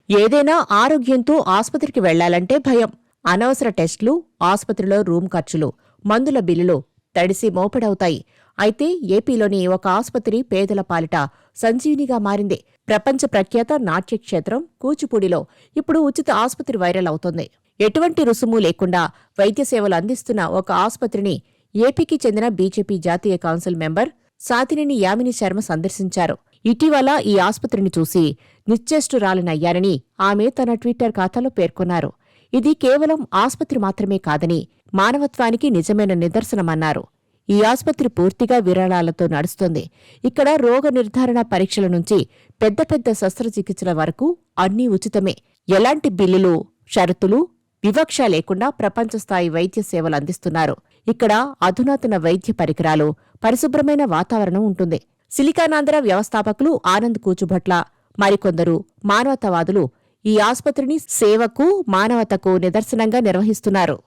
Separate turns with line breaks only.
ఏదైనా ఆరోగ్యంతో ఆస్పత్రికి వెళ్లాలంటే భయం. అనవసర టెస్టులు, ఆస్పత్రిలో రూమ్ ఖర్చులు, మందుల బిల్లులు తడిసి మోపెడవుతాయి. అయితే ఏపీలోని ఒక ఆస్పత్రి పేదల పాలిట సంజీవినిగా మారింది. ప్రపంచ ప్రఖ్యాత నాట్యక్షేత్రం కూచిపూడిలో ఇప్పుడు ఉచిత ఆస్పత్రి వైరల్ అవుతోంది. ఎటువంటి రుసుము లేకుండా వైద్య సేవలు అందిస్తున్న ఒక ఆస్పత్రిని ఏపీకి చెందిన బీజేపీ జాతీయ కౌన్సిల్ మెంబర్ సాతినేని యామిని శర్మ సందర్శించారు. ఇటీవల ఈ ఆస్పత్రిని చూసి నిశ్చేష్టురాలినయ్యారని ఆమె తన ట్విట్టర్ ఖాతాలో పేర్కొన్నారు. ఇది కేవలం ఆస్పత్రి మాత్రమే కాదని, మానవత్వానికి నిజమైన నిదర్శనమన్నారు. ఈ ఆస్పత్రి పూర్తిగా విరాళాలతో నడుస్తోంది. ఇక్కడ రోగ నిర్ధారణ పరీక్షల నుంచి పెద్ద పెద్ద శస్త్రచికిత్సల వరకు అన్నీ ఉచితమే. ఎలాంటి బిల్లులు, షరతులు, వివక్ష లేకుండా ప్రపంచస్థాయి వైద్య సేవలు అందిస్తున్నారు. ఇక్కడ అధునాతన వైద్య పరికరాలు, పరిశుభ్రమైన వాతావరణం ఉంటుంది. సిలికానాంధ్ర వ్యవస్థాపకులు ఆనంద్ కూచుభట్ల, మరికొందరు మానవతావాదులు ఈ ఆస్పత్రిని సేవకు, మానవతకు నిదర్శనంగా నిర్వహిస్తున్నారు.